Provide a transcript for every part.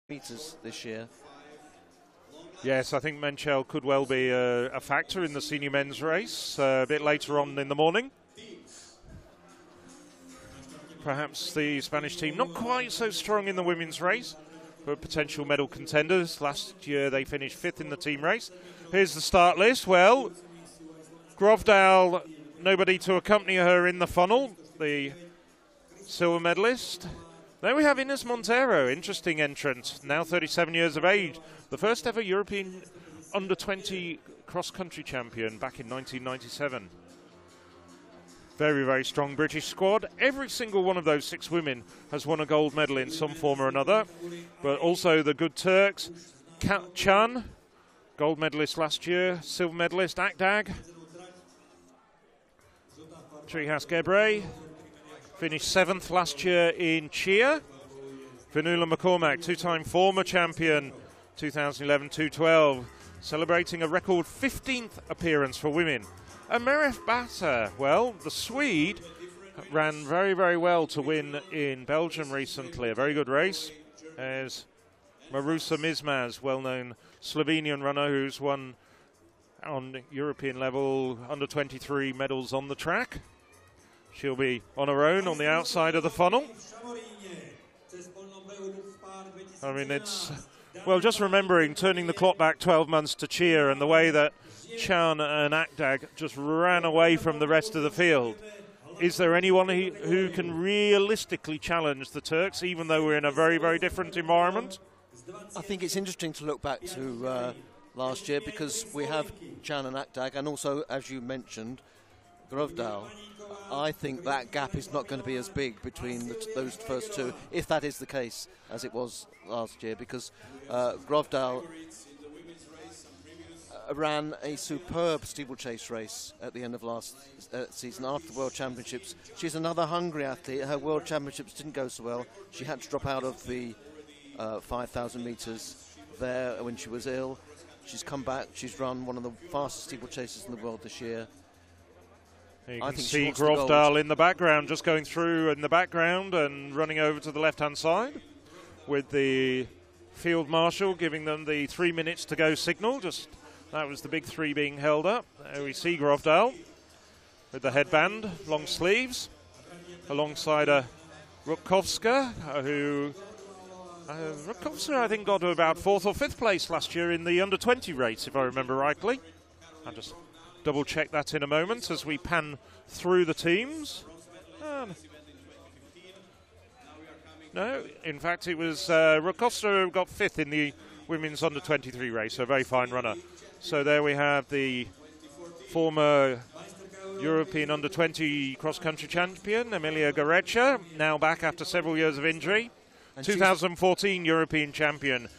meters this year. Yes, I think Menchel could well be a factor in the senior men's race a bit later on in the morning. Perhaps the Spanish team not quite so strong in the women's race, but potential medal contenders. Last year they finished 5th in the team race. Here's the start list. Well, Grovdal, nobody to accompany her in the funnel, the silver medalist. Then we have Ines Montero, interesting entrant, now 37 years of age. The first ever European under-20 cross-country champion back in 1997. Very, very strong British squad. Every single one of those 6 women has won a gold medal in some form or another. But also the good Turks. Chan, gold medalist last year. Silver medalist, Akdag. Trihas Gebre finished 7th last year in cheer. Fionnuala McCormack, 2-time former champion, 2011-2012, celebrating a record 15th appearance for women. And Meref Bata, well, the Swede ran very, very well to win in Belgium recently. A very good race. As Marusa Mizmaz, well-known Slovenian runner who's won on European level under-23 medals on the track. She'll be on her own on the outside of the funnel. I mean, it's, well, just remembering turning the clock back 12 months to cheer and the way that Chan and Akdag just ran away from the rest of the field. Is there anyone who can realistically challenge the Turks, even though we're in a very, very different environment? I think it's interesting to look back to last year because we have Chan and Akdag and also, as you mentioned, Grovdal. I think that gap is not going to be as big between those first two, if that is the case, as it was last year, because Grovdal ran a superb steeplechase race at the end of last season after the World Championships. She's another hungry athlete. Her World Championships didn't go so well. She had to drop out of the 5,000 metres there when she was ill. She's come back. She's run one of the fastest steeplechases in the world this year. You can see Grovdal in the background, just going through in the background and running over to the left-hand side with the field marshal giving them the 3 minutes to go signal. Just that was the big 3 being held up. There we see Grovdal with the headband, long sleeves, alongside Rutkowska, who Rutkowska I think got to about 4th or 5th place last year in the under-20 race, if I remember rightly. I'll just double check that in a moment as we pan through the teams. No, in fact it was Rutkowska who got 5th in the women's under-23 race, a very fine runner. So there we have the former European under-20 cross-country champion, Emilia Gorecha, now back after several years of injury. And 2014 European champion.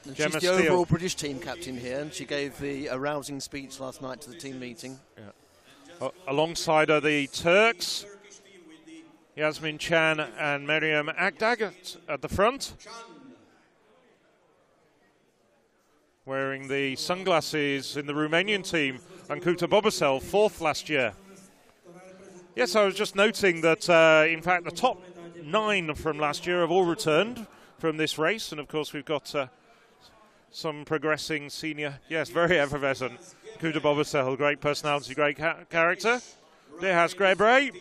And she's the overall British team captain here, and she gave the rousing speech last night to the team meeting. Yeah. Alongside her, the Turks, Yasmin Chan and Meriam Akdag at the front, wearing the sunglasses in the Romanian team, and Kuta Bobasel, 4th last year. Yes, I was just noting that, in fact, the top 9 from last year have all returned from this race, and of course we've got some progressing senior, yes, very effervescent. Kuta Bobasel, great personality, great character. Trihas Gebre,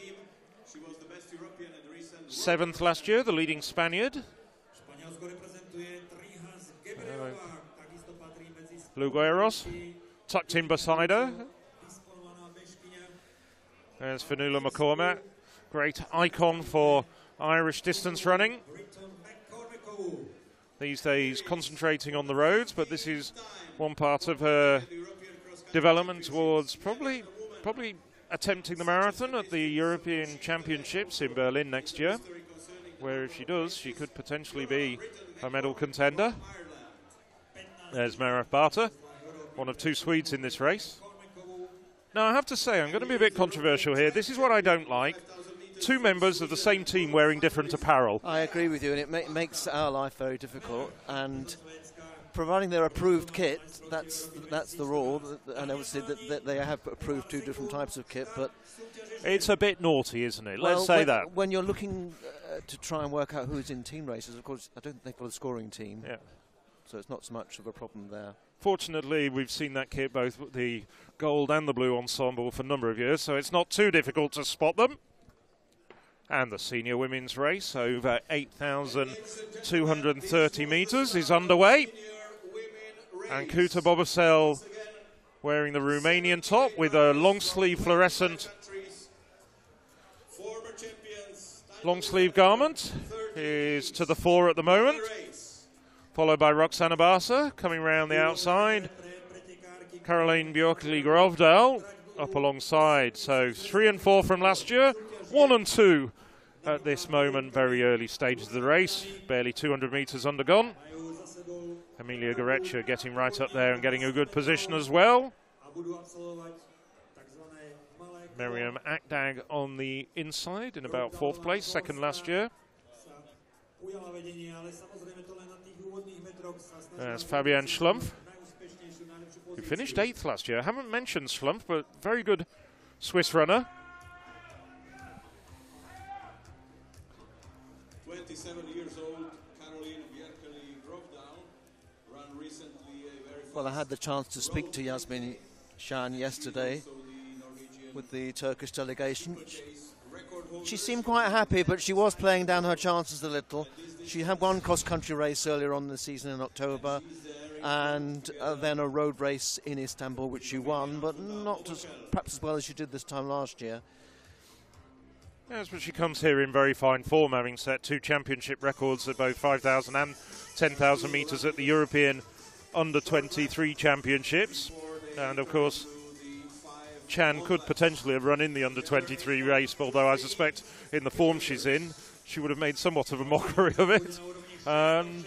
7th last year, the leading Spaniard. Lugueros, tucked in beside her. There's Fionnuala McCormack, great icon for Irish distance running. These days concentrating on the roads, but this is one part of her development towards probably attempting the marathon at the European Championships in Berlin next year, where if she does, she could potentially be a medal contender. There's Meref Bata, one of 2 Swedes in this race. Now I have to say, I'm going to be a bit controversial here. This is what I don't like. 2 members of the same team wearing different apparel. I agree with you, and it makes our life very difficult. And providing their approved kit, that's the rule. And obviously that they have approved 2 different types of kit, but it's a bit naughty, isn't it? Let's say that. When you're looking to try and work out who's in team races. Of course, I don't think they've got a scoring team, so it's not so much of a problem there. Fortunately, we've seen that kit, both the gold and the blue ensemble, for a number of years, so it's not too difficult to spot them. And the senior women's race over 8,230 metres is underway. And Kuta Bobosel wearing the Romanian top with a long sleeve fluorescent long sleeve garment is to the fore at the moment, followed by Roxana Barsa coming round the outside. Caroline Björkli-Grovdal up alongside. So 3 and 4 from last year, 1 and 2 at this moment, very early stages of the race, barely 200 metres undergone. Emilia Goretzka getting right up there and getting a good position as well. Miriam Akdag on the inside in about 4th place, 2nd last year. There's Fabian Schlumpf, who finished 8th last year. I haven't mentioned Schlumpf, but very good Swiss runner. 27 years old, Caroline Björkli-Grovdal ran recently a very Well, I had the chance to speak to Yasmin Shan yesterday with the Turkish delegation. She seemed quite happy, but she was playing down her chances a little. She had one cross-country race earlier on in the season in October, and then a road race in Istanbul, which she won, but not perhaps as well as she did this time last year. Yes, but she comes here in very fine form, having set 2 championship records at both 5,000 and 10,000 metres at the European Under-23 Championships. And, of course, Chan could potentially have run in the Under-23 race, although I suspect in the form she's in, she would have made somewhat of a mockery of it. And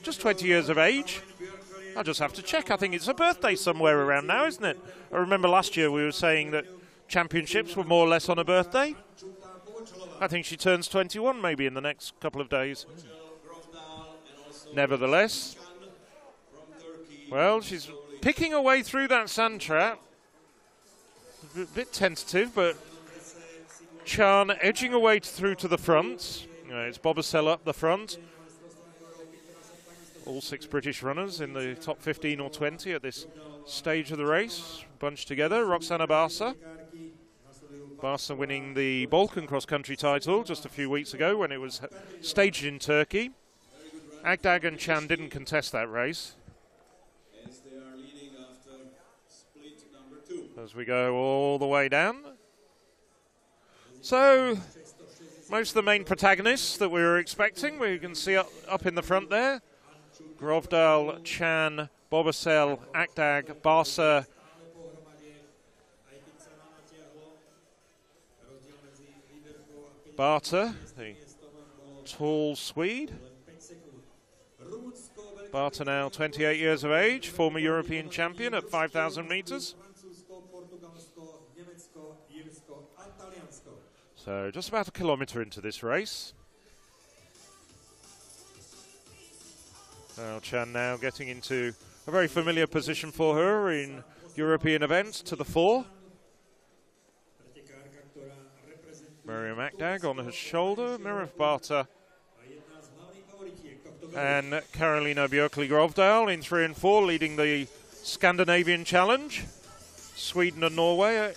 just 20 years of age. I'll just have to check. I think it's her birthday somewhere around now, isn't it? I remember last year we were saying that championships were more or less on her birthday. I think she turns 21 maybe in the next couple of days. Nevertheless, well, she's picking her way through that sand trap. A bit tentative, but Chan edging away through to the front. It's Bobosel up the front. All 6 British runners in the top 15 or 20 at this stage of the race, bunched together. Roxana Barsa. Barsa winning the Balkan cross-country title just a few weeks ago when it was staged in Turkey. Akdag and Chan didn't contest that race. As we go all the way down. So, most of the main protagonists that we were expecting, we can see up in the front there. Grovdal, Chan, Bobosel, Akdag, Barsa, Barta, the tall Swede. Barta now 28 years of age, former European champion at 5,000 metres. So just about a kilometre into this race. Now Chan now getting into a very familiar position for her in European events, to the fore. Miriam Akdag on her shoulder, Mirif Barta and Karolina Björkli-Grovdal in 3 and 4, leading the Scandinavian Challenge. Sweden and Norway.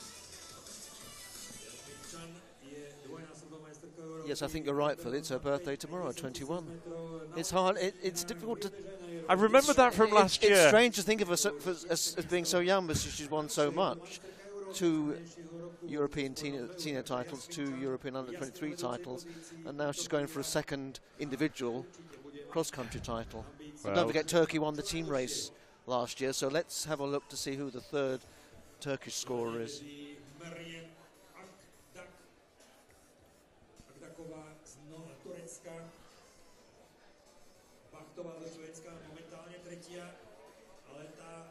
Yes, I think you're right, Phil. It's her birthday tomorrow, 21. It's hard. It's difficult to... I remember that from last year. It's strange to think of her as being so young, but she's won so much. 2 European senior titles, 2 European Under-23 titles, and now she's going for a 2nd individual cross-country title. Well, don't forget, Turkey won the team race last year, so let's have a look to see who the 3rd Turkish scorer is.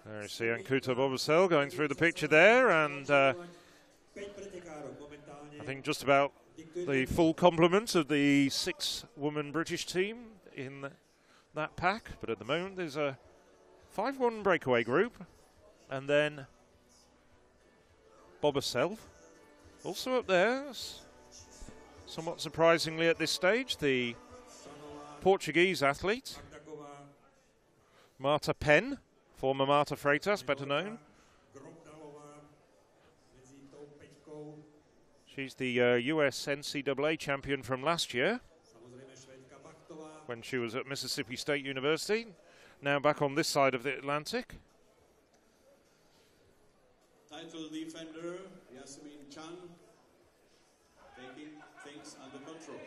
There you see Kuta Bobosel going through the picture there, and I think just about the full complement of the 6-woman British team in that pack. But at the moment there's a 5-1 breakaway group, and then Bobosel also up there. somewhat surprisingly at this stage, the Portuguese athlete, Marta Penn, former Marta Freitas, better known. She's the US NCAA champion from last year when she was at Mississippi State University. Now back on this side of the Atlantic. Title defender Yasmin Chan taking things under control.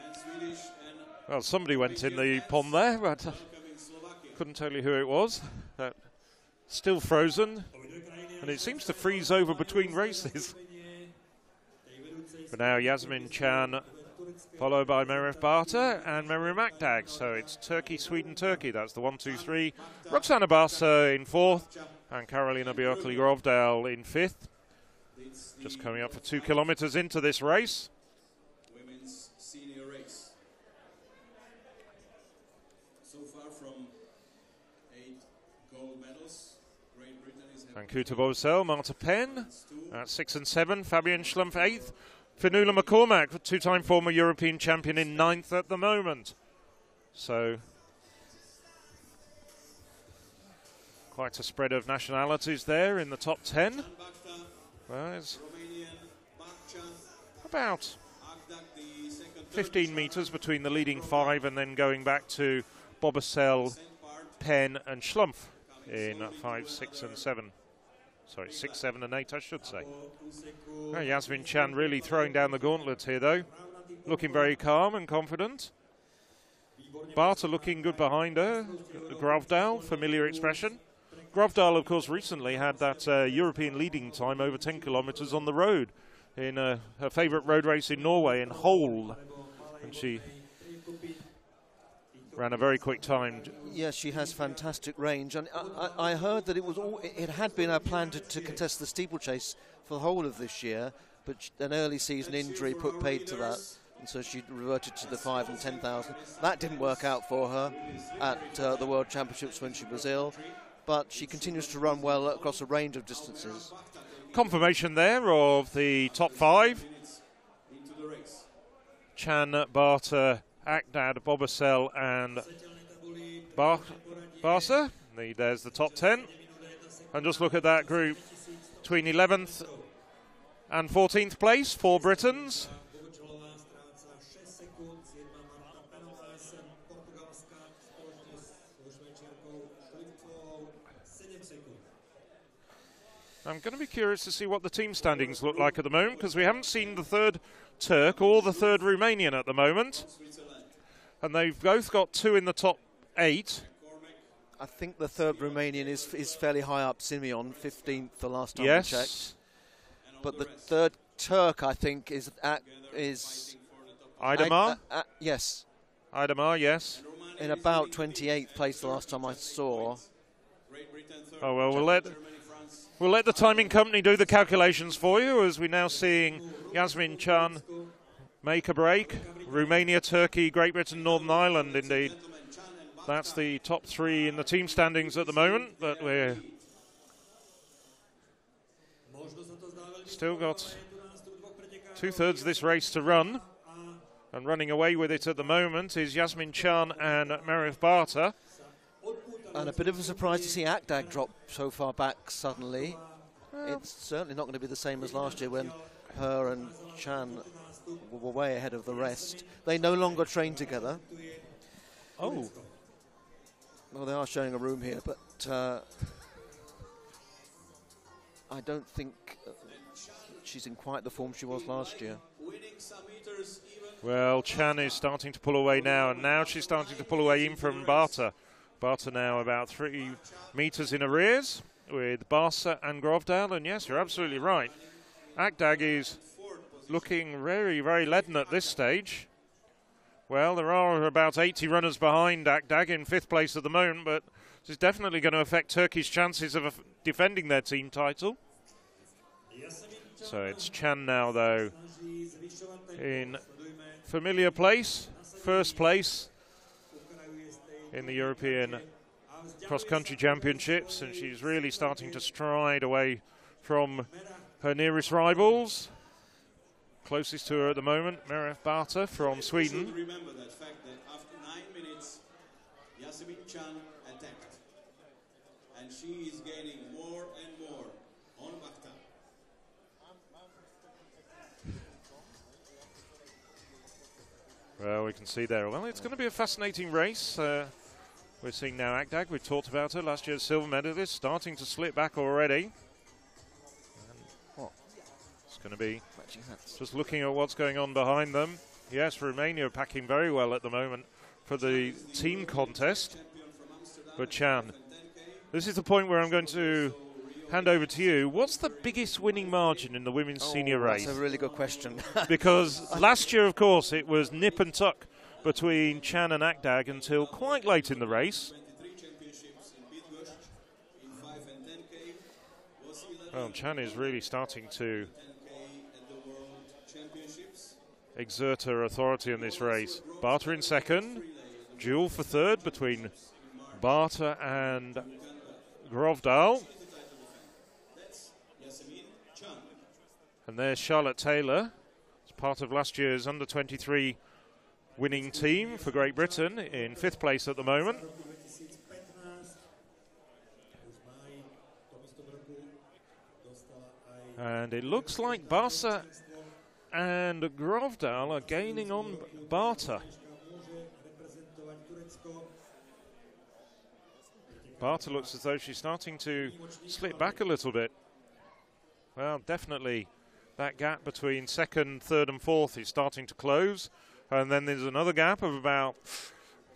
And Swedish and well, somebody went in the pond there, but couldn't tell you who it was. Still frozen, and it seems to freeze over between races. But now Yasmin Chan, followed by Merif Barta and Miriam Akdag. So it's Turkey, Sweden, Turkey. That's the 1, 2, 3. Roxana Barsa in 4th, and Karolina Björkli-Grovdal in 5th. Just coming up for 2 kilometres into this race. women's senior race. So far from 8 gold medals, Great Britain is And Kuta Bobsell, Marta Penn at 6 and 7. Fabian Schlumpf 8th. Fionnuala McCormack, two-time former European champion, in 9th at the moment. So quite a spread of nationalities there in the top 10. Well, there's about 15 metres between the leading 5 and then going back to Bobsell, Penn and Schlumpf in 5, 6 and 7. Sorry, 6, 7 and 8, I should say. Yasmin Chan really throwing down the gauntlet here, though. Looking very calm and confident. Barta looking good behind her. Grovdal, familiar expression. Grovdal, of course, recently had that European leading time over 10 kilometres on the road in her favourite road race in Norway, in Hole. And she ran a very quick time. Yes, she has fantastic range, and I heard that it had been her plan to contest the steeplechase for the whole of this year, but an early season injury put paid to that, and so she reverted to the 5 and 10,000. That didn't work out for her at the World Championships when she was ill, but she continues to run well across a range of distances. Confirmation there of the top 5. Chan, Barta, Akdag, Bobsell and Barsa. There's the top 10. And just look at that group between 11th and 14th place, 4 Britons. I'm going to be curious to see what the team standings look like at the moment, because we haven't seen the 3rd Turk or the 3rd Romanian at the moment. And they've both got 2 in the top 8. I think the 3rd Romanian is fairly high up, Simeon, 15th the last time yes. we checked. But the 3rd Turk, I think, is Idemar? Yes. Idemar, yes. In about 28th place the last time I saw. Oh, well, we'll let the timing company do the calculations for you, as we're now seeing Yasmin Chan make a break. Romania, Turkey, Great Britain, Northern Ireland, indeed. That's the top 3 in the team standings at the moment, but we're still got 2/3 of this race to run. And running away with it at the moment is Yasmin Chan and Merif Barta. And a bit of a surprise to see Akdag drop so far back suddenly. It's certainly not going to be the same as last year when her and Chan were way ahead of the rest. They no longer train together. Oh. Well, they are showing a room here, but I don't think she's in quite the form she was last year. Well, Chan is starting to pull away now, and now she's starting to pull away in from Barta. Barta now about 3 metres in arrears with Barsa and Grovdal, and yes, you're absolutely right. Akdag is looking very, very leaden at this stage. Well, there are about 80 runners behind Akdag in 5th place at the moment, but this is definitely going to affect Turkey's chances of defending their team title. So it's Chan now, though, in familiar place, 1st place in the European cross-country championships, and she's really starting to stride away from her nearest rivals. Closest to her at the moment, Merif Barta from Sweden. Should remember that fact that after 9 minutes, Yasemin Chan attacked, and she is gaining more and more on Bakhta. Well, we can see there. Well, it's going to be a fascinating race. We're seeing now Akdag. We've talked about her, last year's silver medalist, starting to slip back already. It's going to be just looking at what's going on behind them. Yes, Romania packing very well at the moment for the team contest. But Chan, this is the point where I'm going to hand over to you. What's the biggest winning margin in the women's senior race? That's a really good question. Because last year, of course, it was nip and tuck between Chan and Akdag until quite late in the race. Well, Chan is really starting to exert her authority in this race. Barta in second, duel for third between Barta and Grovdal. And there's Charlotte Taylor, as part of last year's under-23 winning team for Great Britain, in 5th place at the moment. And it looks like Barca and Grovdal are gaining on Barta. Barta looks as though she's starting to slip back a little bit. Well, definitely that gap between 2nd, 3rd and 4th is starting to close. And then there's another gap of about,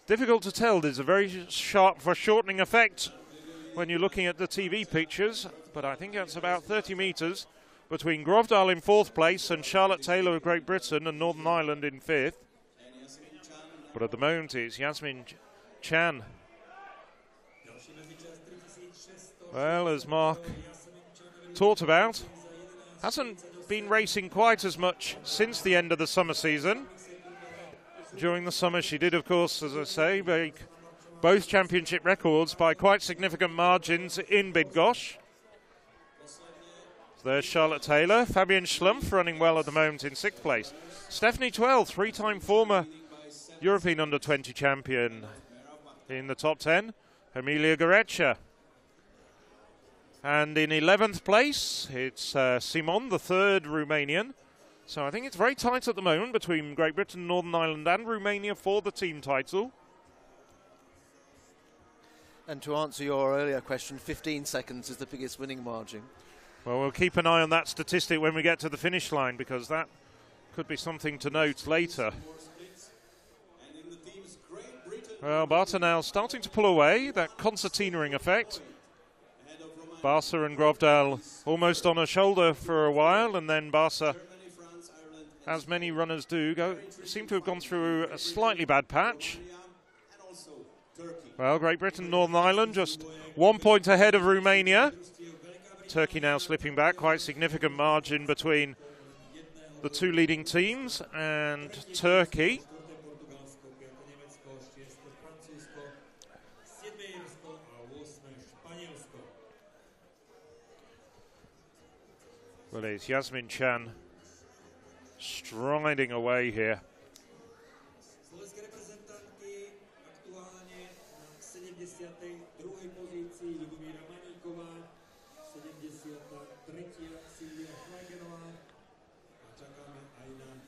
difficult to tell, there's a very sharp foreshortening effect when you're looking at the TV pictures, but I think that's about 30 metres between Grovdal in 4th place and Charlotte Taylor of Great Britain and Northern Ireland in 5th. But at the moment it's Yasemin Chan. Well, as Mark talked about, hasn't been racing quite as much since the end of the summer season. During the summer she did, of course, as I say, break both championship records by quite significant margins in Bydgoszcz. So there's Charlotte Taylor. Fabienne Schlumpf running well at the moment in 6th place. Stephanie Twell, 3-time former European under-20 champion, in the top 10. Emilia Goretzka. And in 11th place, it's Simon, the 3rd Romanian. So I think it's very tight at the moment between Great Britain, Northern Ireland and Romania for the team title. And to answer your earlier question, 15 seconds is the biggest winning margin. Well, we'll keep an eye on that statistic when we get to the finish line, because that could be something to note later. Well, Barta now starting to pull away, that concertinaing effect. Barca and Grovdal almost on her shoulder for a while, and then Barca, as many runners do, seem to have gone through a slightly bad patch. Well, Great Britain, Northern Ireland just 1 point ahead of Romania. Turkey now slipping back, quite significant margin between the two leading teams and Turkey. Well, it's Yasemin Chan striding away here.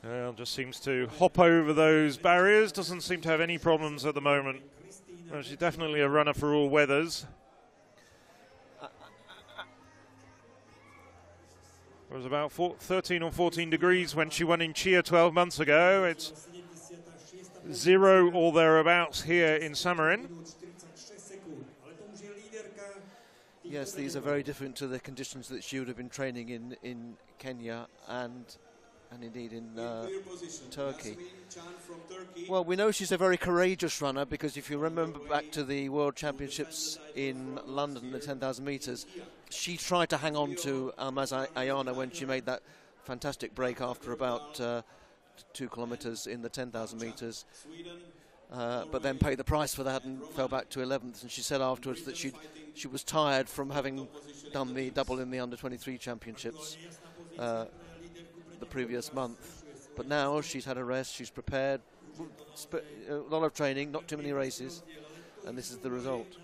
Well, just seems to hop over those barriers, doesn't seem to have any problems at the moment. Well, she's definitely a runner for all weathers. It was about 13 or 14 degrees when she won in Chia 12 months ago. It's 0 or thereabouts here in Samorin. Yes, these are very different to the conditions that she would have been training in Kenya and indeed in Turkey. Well, we know she's a very courageous runner, because if you remember back to the World Championships in London, the 10,000 metres, she tried to hang on to Almaz Ayana when she made that fantastic break after about 2 kilometres in the 10,000 metres, but then paid the price for that and fell back to 11th. And she said afterwards that she was tired from having done the double in the under-23 championships. the previous month. But now she's had a rest, she's prepared, a lot of training, not too many races, and this is the result.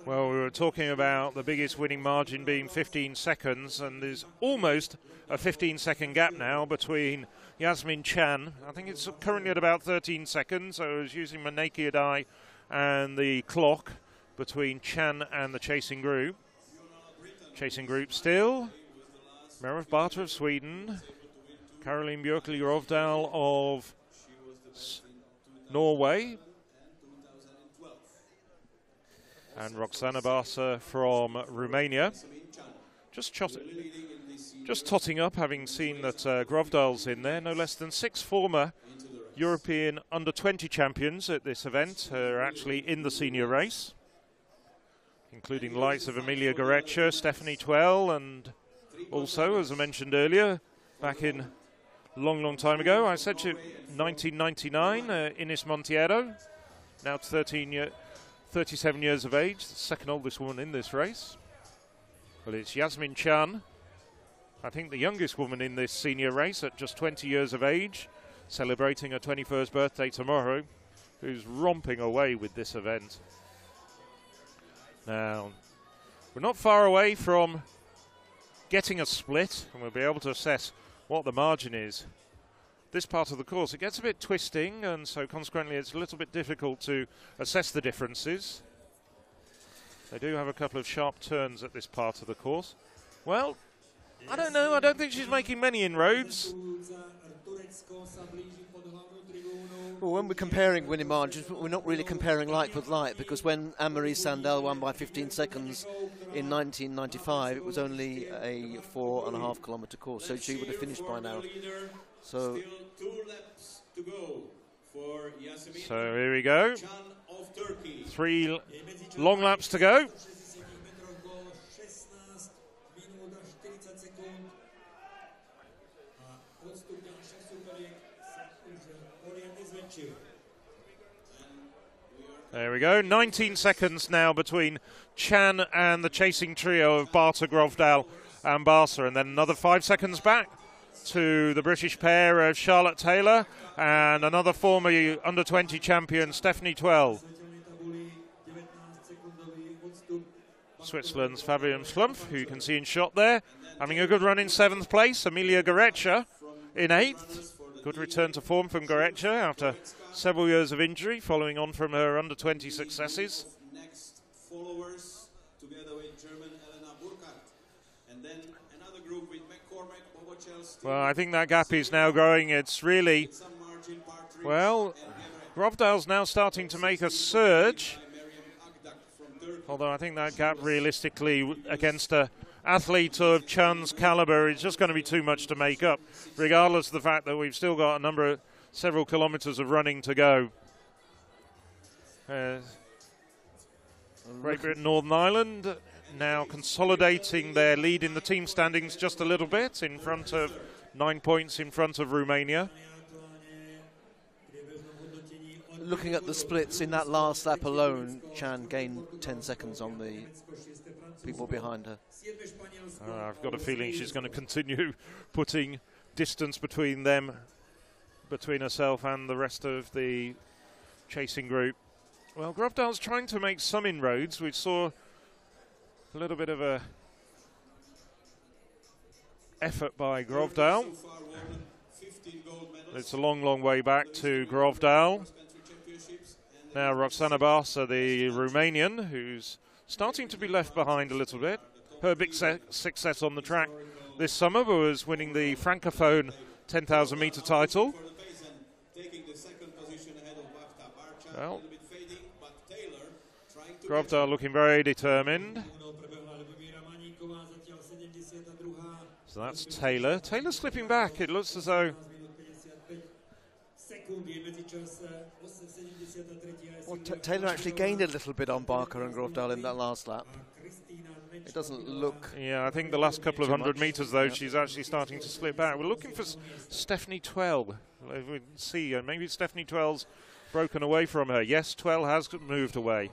Well, we were talking about the biggest winning margin being 15 seconds, and there's almost a 15-second gap now between Yasmin Chan. I think it's currently at about 13 seconds, so I was using my naked eye and the clock between Chan and the chasing group. Chasing group still, Merif Barter of Sweden, Caroline Björkli Rovdal of Norway, and Roxana Barsa from Romania. Just totting up, having seen that Grovdal's in there. No less than 6 former European under-20 champions at this event are actually in the senior race, including the likes of Emilia Goretzka, Stephanie Twell, and also, as I mentioned earlier, back in long time ago, I said to 1999, Ines Monteiro, now 37 years of age, the second oldest woman in this race. Well, it's Yasmin Chan, I think the youngest woman in this senior race at just 20 years of age, celebrating her 21st birthday tomorrow, who's romping away with this event. Now, we're not far away from getting a split, and we'll be able to assess what the margin is. This part of the course, it gets a bit twisting, and so consequently it's a little bit difficult to assess the differences. They do have a couple of sharp turns at this part of the course. Well, I don't know, I don't think she's making many inroads. Well, when we're comparing winning margins, we're not really comparing like with like, because when Anne-Marie Sandel won by 15 seconds in 1995, it was only a 4.5 kilometre course, so she would have finished by now. So here we go. 3 long laps to go. There we go, 19 seconds now between Chan and the chasing trio of Barter, Grovdal and Barsa, and then another 5 seconds back to the British pair of Charlotte Taylor and another former under-20 champion, Stephanie Twell. Switzerland's Fabian Schlumpf, who you can see in shot there, having a good run in 7th place. Emilia Goretzka in 8th. Good return to form from Goretzka after several years of injury, following on from her under-20 successes. Next followers, together with German Elena Burkhardt, and then another group with McCormack, Bobochel. Well, I think that gap is now growing. It's really, well, Grovdal's now starting to make a surge. Although I think that gap realistically against a athlete of Chan's calibre is just going to be too much to make up, regardless of the fact that we've still got several kilometres of running to go. Great Britain, Northern Ireland now consolidating their lead in the team standings just a little bit, in front of 9 points in front of Romania. looking at the splits in that last lap alone, Chan gained 10 seconds on the people behind her. I've got a feeling she's going to continue putting distance between them, between herself and the rest of the chasing group. Well, Grovdal's trying to make some inroads. We saw a little bit of a effort by Grovdal. It's a long, long way back to Grovdal. Now Roxana Barsa, the Romanian, who's starting to be left behind a little bit. Her big success on the track this summer was winning the Francophone 10,000 metre title. Well, Grovdal looking very determined. So that's Taylor. Taylor slipping back. It looks as though... Well, Taylor actually gained a little bit on Barker and Grovdal in that last lap. It doesn't look... Yeah, I think the last couple of 100 metres, though, she's actually starting to slip back. We're looking for Stephanie Twell. We see, maybe Stephanie Twell's broken away from her. Yes, Twell has moved away.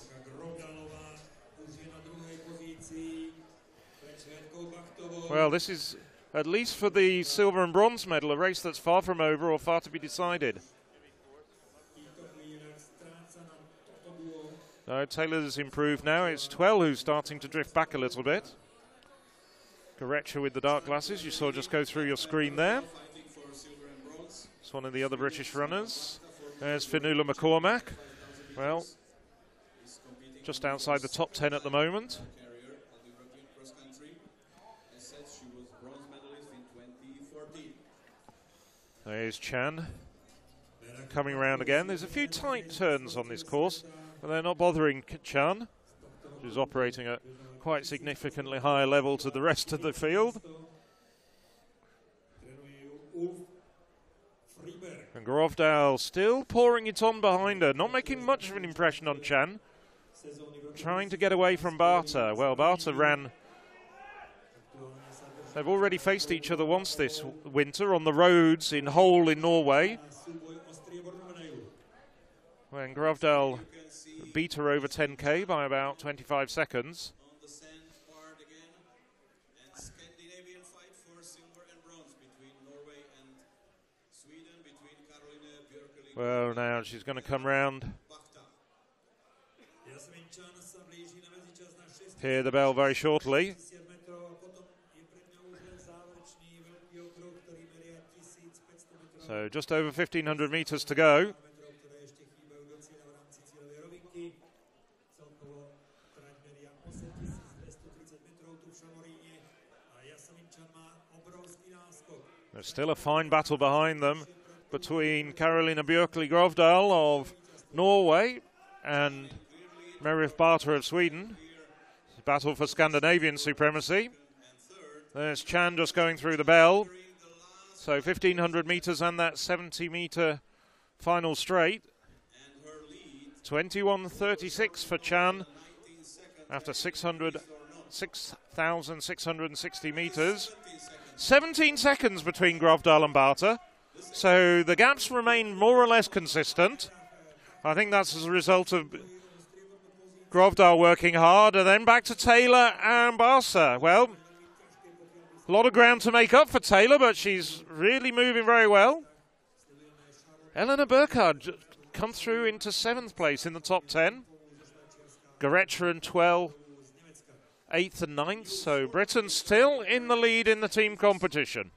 Well, this is at least for the silver and bronze medal, a race that's far from over or far to be decided. No, Taylor's improved now. It's Twell who's starting to drift back a little bit. Goretzka with the dark glasses, you saw just go through your screen there. It's one of the other British runners. There's Fionnuala McCormack. Well, just outside the top 10 at the moment. There's Chan coming around again. There's a few tight turns on this course, but they're not bothering Chan, who's operating at quite significantly higher level to the rest of the field. And Grovdal still pouring it on behind her, not making much of an impression on Chan. Trying to get away from Barta. Well, Barta ran... They've already faced each other once this winter on the roads in Hole in Norway, when Grovdal beat her over 10k by about 25 seconds. Well, now she's going to come round. Hear the bell very shortly. So just over 1,500 meters to go. There's still a fine battle behind them between Carolina Björkli Grovdal of Norway and Merif Barta of Sweden. Battle for Scandinavian supremacy. There's Chan just going through the bell. So 1,500 meters and that 70-meter final straight. 21:36 for Chan after 6,660 meters. 17 seconds between Grovdal and Barta. So the gaps remain more or less consistent. I think that's as a result of Grovdal working hard, and then back to Taylor and Barta. Well, a lot of ground to make up for Taylor, but she's really moving very well. Elena Burkhardt come through into 7th place in the top 10. Goretzka and Twell 8th and 9th, so Britain still in the lead in the team competition.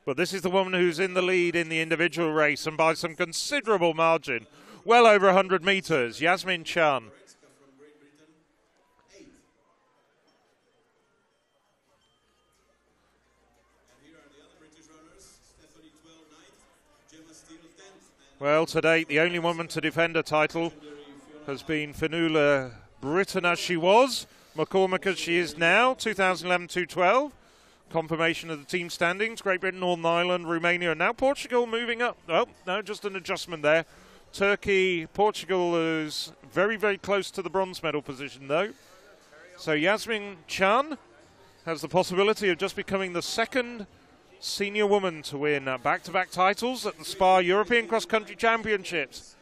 But this is the woman who's in the lead in the individual race, and by some considerable margin. Well over 100 meters, Yasmin Chan. Well, to date, the only woman to defend a title has been Fionnuala, Britain as she was, McCormack as she is now, 2011-212. Confirmation of the team standings, Great Britain, Northern Ireland, Romania, and now Portugal moving up. Oh, no, just an adjustment there. Turkey, Portugal is very, very close to the bronze medal position, though. So Yasmin Chan has the possibility of just becoming the second senior woman to win back-to-back titles at the Spa European Cross Country Championships.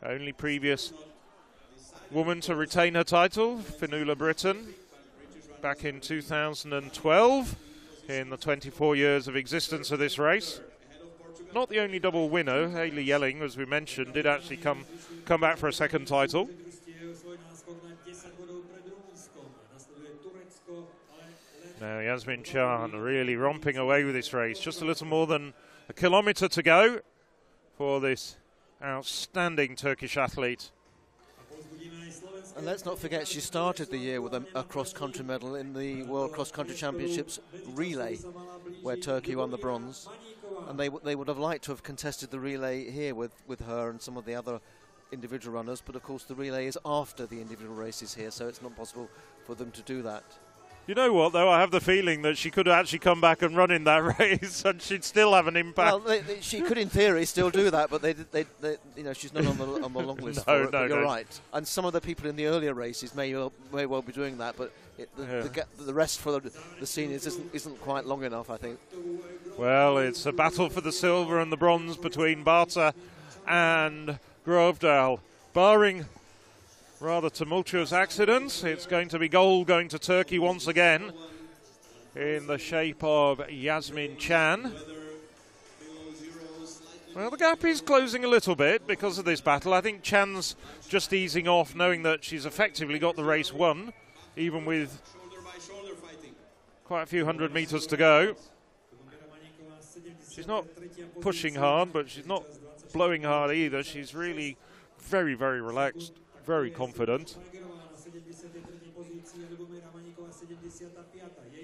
Only previous woman to retain her title, Fionnuala Britain, back in 2012, in the 24 years of existence of this race. Not the only double winner, Hayley Yelling, as we mentioned, did actually come back for a second title. Now Yasmin Chan really romping away with this race. Just a little more than a kilometre to go for this outstanding Turkish athlete. And let's not forget, she started the year with a cross-country medal in the World Cross Country Championships relay, where Turkey won the bronze. And they would have liked to have contested the relay here with her and some of the other individual runners, but of course the relay is after the individual races here, so it's not possible for them to do that. You know what, though? I have the feeling that she could actually come back and run in that race, and she'd still have an impact. Well, she could, in theory, still do that, but she's not on the long list. You're right. And some of the people in the earlier races may well be doing that, but the rest for the seniors isn't quite long enough, I think. Well, it's a battle for the silver and the bronze between Barta and Grovdal. Barring rather tumultuous accidents, it's going to be gold going to Turkey once again in the shape of Yasmin Chan. Well, the gap is closing a little bit because of this battle. I think Chan's just easing off, knowing that she's effectively got the race won, even with quite a few hundred meters to go. She's not pushing hard, but she's not blowing hard either. She's really very, very relaxed, very confident.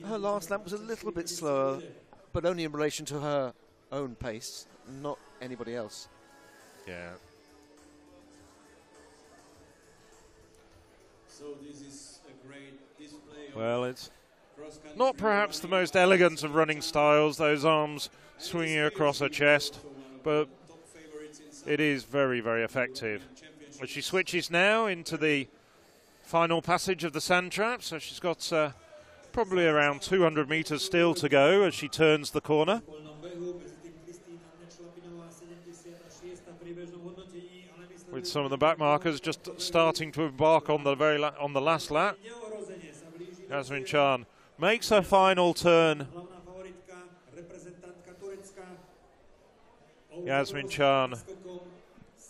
Her last lap was a little bit slower, but only in relation to her own pace, not anybody else. Yeah. So this is a great display. Well, it's not perhaps the most elegant of running styles, those arms swinging across her chest, but it is very, very effective. As she switches now into the final passage of the sand trap, so she's got probably around 200 meters still to go as she turns the corner. With some of the back markers just starting to embark on the on the last lap. Yasmin Chan makes her final turn. Yasmin Chan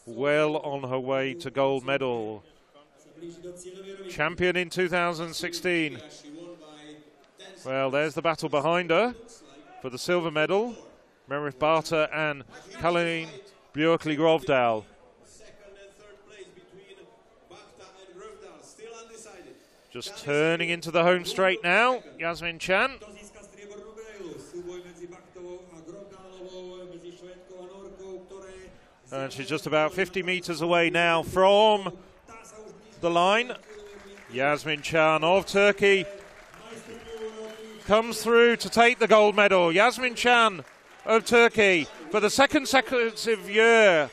well on her way to gold medal. Champion in 2016. Well, there's the battle behind her for the silver medal. Meredith Barter and Caroline Björkli-Grovdal. Just turning into the home straight now, Yasmin Chan. And she's just about 50 meters away now from the line. Yasmin Chan of Turkey comes through to take the gold medal. Yasmin Chan of Turkey for the second consecutive year.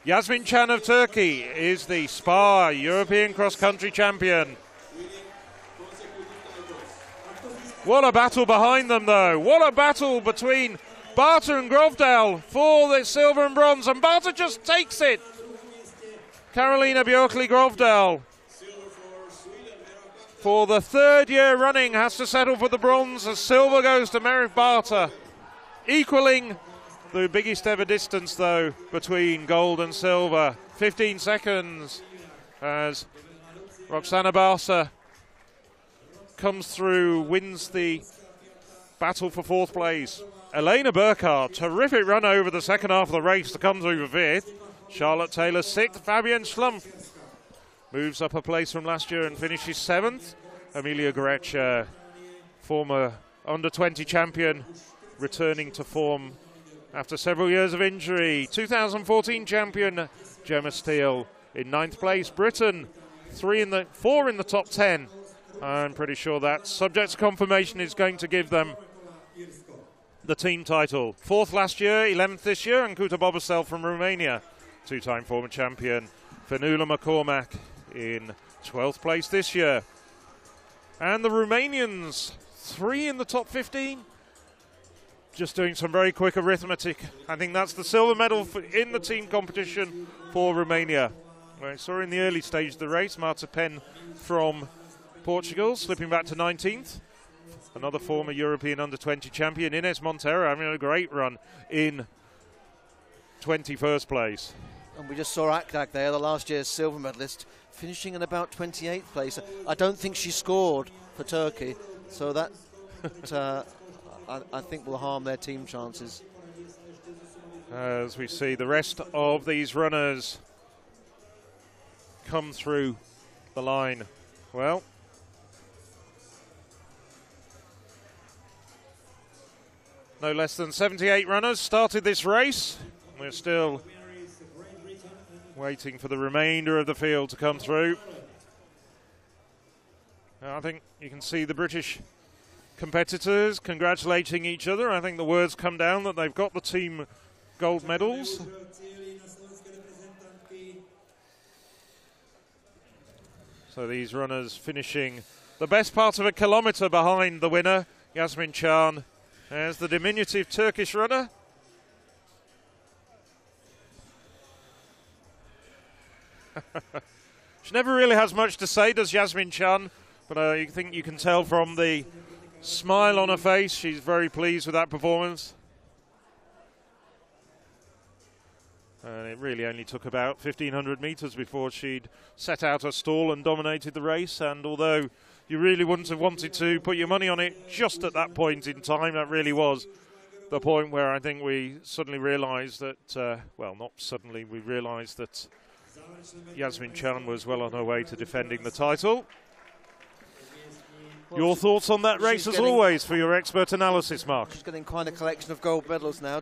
Yasmin Chan of Turkey is the Spa European cross-country champion. What a battle behind them, though. What a battle between Barter and Grovdal for the silver and bronze. And Barter just takes it. Carolina Björkli-Grovdal, for the third year running, has to settle for the bronze as silver goes to Meredith Barter. Equaling the biggest ever distance, though, between gold and silver. 15 seconds as Roxana Barsa comes through, wins the battle for fourth place. Elena Burkhardt, terrific run over the second half of the race to come through for fifth. Charlotte Taylor sixth. Fabienne Schlumpf moves up a place from last year and finishes seventh. Amelia Gretsch, former under-20 champion, returning to form after several years of injury. 2014 champion Gemma Steele in ninth place. Britain, 4 in the top 10. I'm pretty sure that, subject to confirmation, is going to give them the team title. Fourth last year, 11th this year, and Kuta Bobosel from Romania, two-time former champion. Fenula McCormack in 12th place this year. And the Romanians, 3 in the top 15. Just doing some very quick arithmetic. I think that's the silver medal in the team competition for Romania. I saw in the early stage of the race, Marta Pen from Portugal slipping back to 19th. Another former European under-20 champion, Ines Montero, having a great run in 21st place. And we just saw Akdag there, the last year's silver medalist, finishing in about 28th place. I don't think she scored for Turkey, so that I think will harm their team chances. As we see the rest of these runners come through the line. Well, no less than 78 runners started this race. We're still waiting for the remainder of the field to come through. I think you can see the British competitors congratulating each other. I think the words come down that they've got the team gold medals. So these runners finishing the best part of a kilometre behind the winner, Yasmin Chan. There's the diminutive Turkish runner. She never really has much to say, does Yasmin Chan? But you think you can tell from the smile on her face. She's very pleased with that performance. And it really only took about 1,500 metres before she'd set out her stall and dominated the race. And although you really wouldn't have wanted to put your money on it just at that point in time, that really was the point where I think we suddenly realised that, well, not suddenly, we realised that Yasmin Chan was well on her way to defending the title. Well, your thoughts on that race, as always, for your expert analysis, Mark? She's getting quite a collection of gold medals now.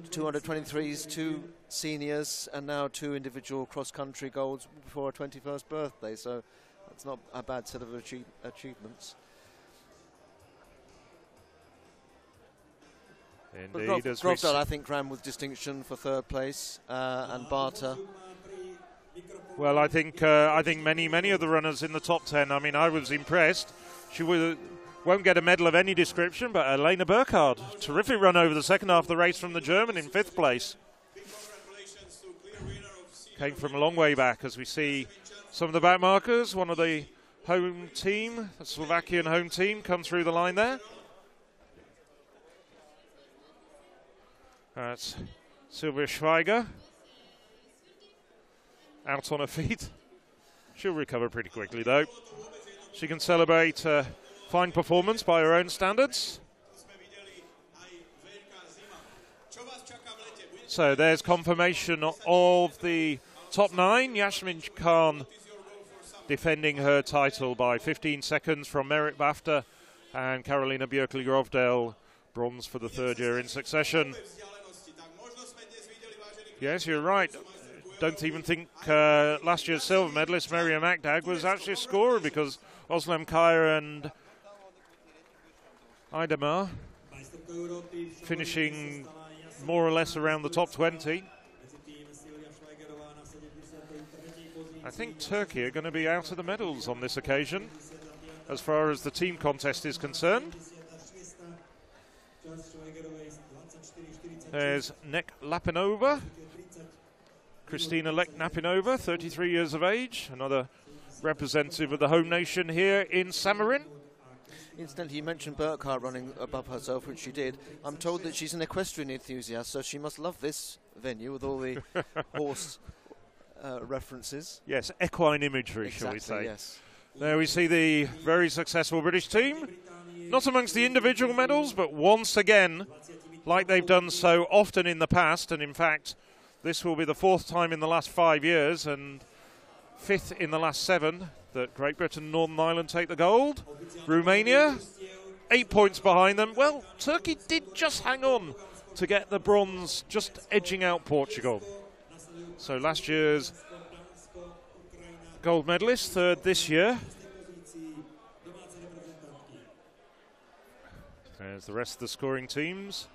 223s, 2 seniors, and now 2 individual cross-country golds before her 21st birthday. So that's not a bad set of achievements. Indeed, Grovdal, I think, ran with distinction for 3rd place, and Barter. Well, I think many of the runners in the top 10. I mean, I was impressed. She won't get a medal of any description, but Elena Burkhardt, terrific run over the second half of the race from the German in 5th place. Came from a long way back, as we see some of the back markers. One of the home team, the Slovakian home team, come through the line there. That's Sylvia Schweiger, out on her feet. She'll recover pretty quickly, though. She can celebrate a fine performance by her own standards. So there's confirmation of the top 9. Yasmin Khan defending her title by 15 seconds from Merit Bafta, and Karolina Björkli-Grovdal bronze for the 3rd year in succession. Yes, you're right. Don't even think last year's silver medalist Miriam Akdag was actually a scorer, because Özlem Kaya and Aydemir finishing more or less around the top 20. I think Turkey are going to be out of the medals on this occasion, as far as the team contest is concerned. There's Nek Lapinova, Kristina Lek-Napinova, 33 years of age, another representative of the home nation here in Samorin. Incidentally, you mentioned Burkhardt running above herself, which she did. I'm told that she's an equestrian enthusiast, so she must love this venue with all the horse references. Yes, equine imagery, Exactly, shall we say. Yes. There we see the very successful British team, not amongst the individual medals, but once again, like they've done so often in the past, and in fact, this will be the 4th time in the last 5 years and 5th in the last 7 that Great Britain and Northern Ireland take the gold. Romania, 8 points behind them. Well, Turkey did just hang on to get the bronze, just edging out Portugal. So last year's gold medalist, 3rd this year. There's the rest of the scoring teams.